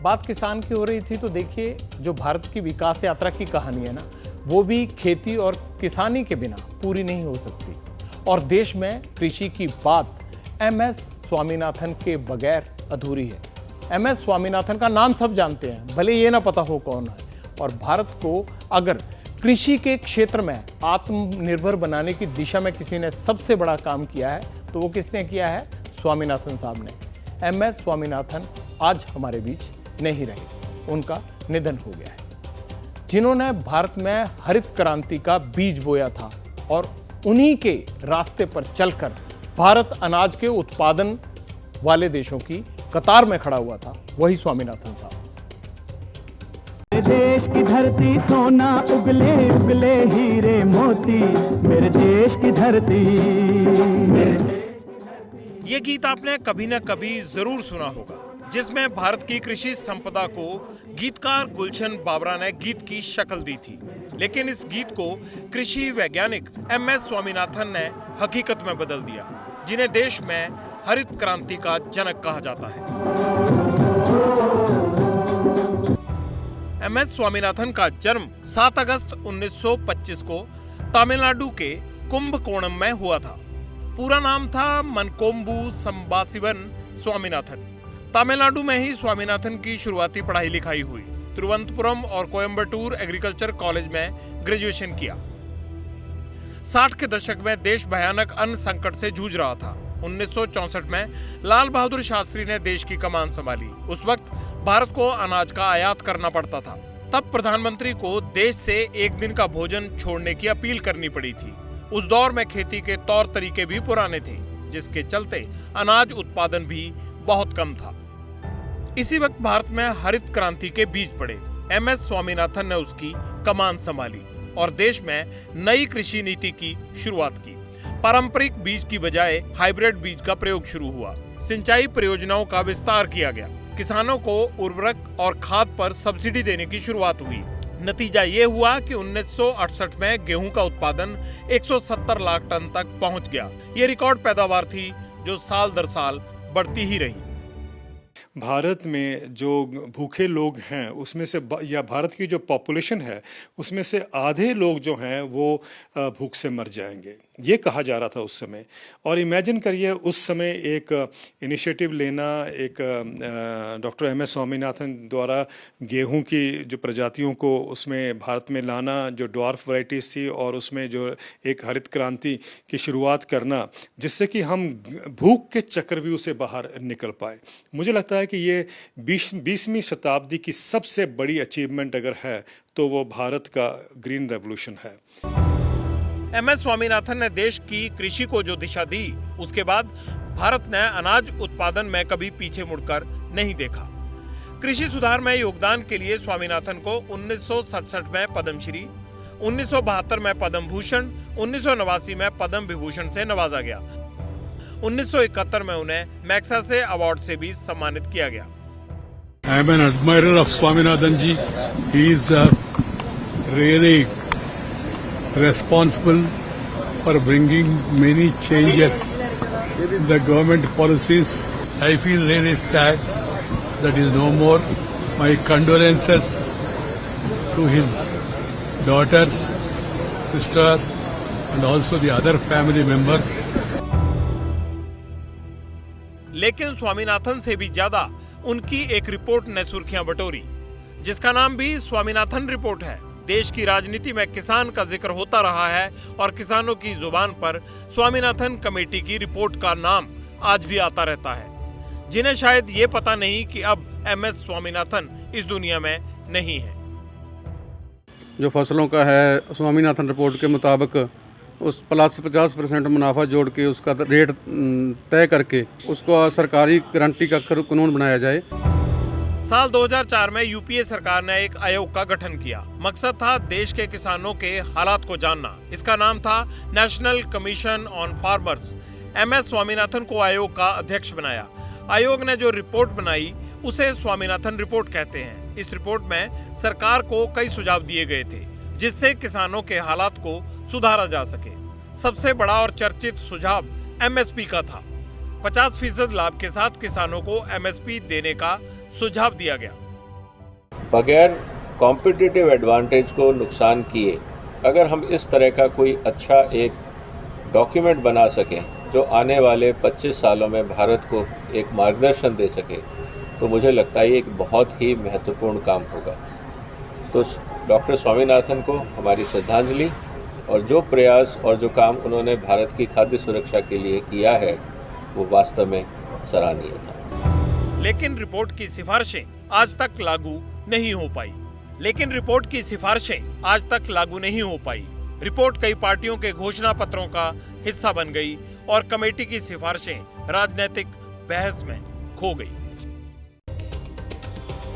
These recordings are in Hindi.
बात किसान की हो रही थी तो देखिए, जो भारत की विकास यात्रा की कहानी है ना, वो भी खेती और किसानी के बिना पूरी नहीं हो सकती। और देश में कृषि की बात एमएस स्वामीनाथन के बगैर अधूरी है। एमएस स्वामीनाथन का नाम सब जानते हैं, भले ये ना पता हो कौन है। और भारत को अगर कृषि के क्षेत्र में आत्मनिर्भर बनाने की दिशा में किसी ने सबसे बड़ा काम किया है तो वो किसने किया है? स्वामीनाथन साहब ने। एमएस स्वामीनाथन आज हमारे बीच नहीं रहे, उनका निधन हो गया है। जिन्होंने भारत में हरित क्रांति का बीज बोया था और उन्हीं के रास्ते पर चलकर भारत अनाज के उत्पादन वाले देशों की कतार में खड़ा हुआ था, वही स्वामीनाथन साहब। देश की धरती सोना उगले उगले हीरे मोती, मेरे देश की धरती। ये गीत आपने कभी न कभी जरूर सुना होगा, जिसमें भारत की कृषि संपदा को गीतकार गुलशन बाबरा ने गीत की शक्ल दी थी। लेकिन इस गीत को कृषि वैज्ञानिक एमएस स्वामीनाथन ने हकीकत में बदल दिया, जिन्हें देश में हरित क्रांति का जनक कहा जाता है। एमएस स्वामीनाथन का जन्म 7 अगस्त 1925 को तमिलनाडु के कुंभकोणम में हुआ था। पूरा नाम था मनकोम्बू संबाशिवन स्वामीनाथन। तमिलनाडु में ही स्वामीनाथन की शुरुआती पढ़ाई लिखाई हुई। तिरुवनंतपुरम और कोयम्बटूर एग्रीकल्चर कॉलेज में ग्रेजुएशन किया। 60 के दशक में देश भयानक अन्न संकट से जूझ रहा था। 1964 में लाल बहादुर शास्त्री ने देश की कमान संभाली। उस वक्त भारत को अनाज का आयात करना पड़ता था। तब प्रधानमंत्री को देश से एक दिन का भोजन छोड़ने की अपील करनी पड़ी थी। उस दौर में खेती के तौर तरीके भी पुराने थे, जिसके चलते अनाज उत्पादन भी बहुत कम था। इसी वक्त भारत में हरित क्रांति के बीज पड़े। एमएस स्वामीनाथन ने उसकी कमान संभाली और देश में नई कृषि नीति की शुरुआत की। पारंपरिक बीज की बजाय हाइब्रिड बीज का प्रयोग शुरू हुआ। सिंचाई परियोजनाओं का विस्तार किया गया। किसानों को उर्वरक और खाद पर सब्सिडी देने की शुरुआत हुई। नतीजा ये हुआ कि 1968 में गेहूं का उत्पादन 170 लाख टन तक पहुंच गया। ये रिकॉर्ड पैदावार थी जो साल दर साल बढ़ती ही रही। भारत में जो भूखे लोग हैं उसमें से या भारत की जो पॉपुलेशन है उसमें से आधे लोग जो हैं वो भूख से मर जाएंगे, ये कहा जा रहा था उस समय। और इमेजिन करिए उस समय एक इनिशिएटिव लेना, एक डॉक्टर एमएस स्वामीनाथन द्वारा गेहूं की जो प्रजातियों को उसमें भारत में लाना, जो ड्वार्फ वैराइटीज़ थी, और उसमें जो एक हरित क्रांति की शुरुआत करना, जिससे कि हम भूख के चक्रव्यूह से बाहर निकल पाए। मुझे लगता है कि ये 20वीं शताब्दी की सबसे बड़ी अचीवमेंट अगर है तो वो भारत का ग्रीन रेवोल्यूशन है। एमएस स्वामीनाथन ने देश की कृषि को जो दिशा दी, उसके बाद भारत ने अनाज उत्पादन में कभी पीछे मुड़कर नहीं देखा। कृषि सुधार में योगदान के लिए स्वामीनाथन को 1967 में पद्मश्री, 1972 में पद्म भूषण, 1989 में पद्म विभूषण से नवाजा गया। 1971 में उन्हें मैग्सेसे अवार्ड से भी सम्मानित किया गया। I am an admirer of Swaminathan ji. He is really responsible for bringing many changes in the government policies. I feel really sad that he is no more. My condolences to his daughters, sister, and also the other family members. लेकिन स्वामीनाथन से भी ज्यादा उनकी एक रिपोर्ट ने सुर्खियां बटोरी, जिसका नाम भी स्वामीनाथन रिपोर्ट है। देश की राजनीति में किसान का जिक्र होता रहा है और किसानों की जुबान पर स्वामीनाथन कमेटी की रिपोर्ट का नाम आज भी आता रहता है। जिन्हें शायद ये पता नहीं कि अब एमएस स्वामीनाथन इस दुनिया में नहीं है। जो फसलों का है, स्वामीनाथन रिपोर्ट के मुताबिक उस प्लस 50% मुनाफा जोड़ के उसका रेट तय करके उसको सरकारी गारंटी का कानून बनाया जाए। साल 2004 में यूपीए सरकार ने एक आयोग का गठन किया। मकसद था देश के किसानों के हालात को जानना। इसका नाम था national commission on farmers. MS Swaminathan को आयोग का अध्यक्ष बनाया। आयोग ने जो रिपोर्ट बनाई उसे स्वामीनाथन रिपोर्ट कहते हैं। इस रिपोर्ट में सरकार को कई सुझाव दिए गए थे, जिससे किसानों के हालात को सुधारा जा सके। सबसे बड़ा और चर्चित सुझाव एमएसपी का था। 50% लाभ के साथ किसानों को एमएसपी देने का सुझाव दिया गया। बगैर कॉम्पिटिटिव एडवांटेज को नुकसान किए अगर हम इस तरह का कोई अच्छा एक डॉक्यूमेंट बना सकें जो आने वाले 25 सालों में भारत को एक मार्गदर्शन दे सके, तो मुझे लगता है ये एक बहुत ही महत्वपूर्ण काम होगा। तो डॉक्टर स्वामीनाथन को हमारी श्रद्धांजलि, और जो प्रयास और जो काम उन्होंने भारत की खाद्य सुरक्षा के लिए किया है वो वास्तव में सराहनीय था। लेकिन रिपोर्ट की सिफारिशें आज तक लागू नहीं हो पाई। रिपोर्ट कई पार्टियों के घोषणा पत्रों का हिस्सा बन गई और कमेटी की सिफारिशें राजनीतिक बहस में खो गई।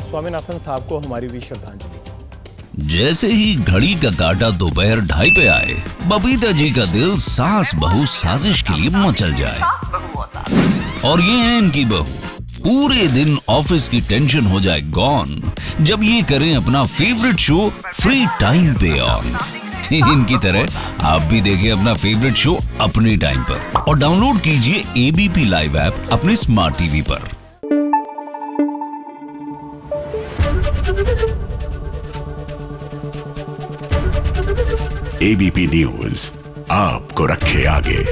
स्वामीनाथन साहब को हमारी भी श्रद्धांजलि। जैसे ही घड़ी का काटा दोपहर 2:30 पे आए, बबीता जी का दिल सास बहू साजिश के लिए मचल जाए। और ये है इनकी बहू, पूरे दिन ऑफिस की टेंशन हो जाए गॉन जब ये करें अपना फेवरेट शो फ्री टाइम पे ऑन। इनकी तरह आप भी देखिए अपना फेवरेट शो अपने टाइम पर और डाउनलोड कीजिए एबीपी लाइव ऐप अपने स्मार्ट टीवी पर। एबीपी न्यूज आपको रखे आगे।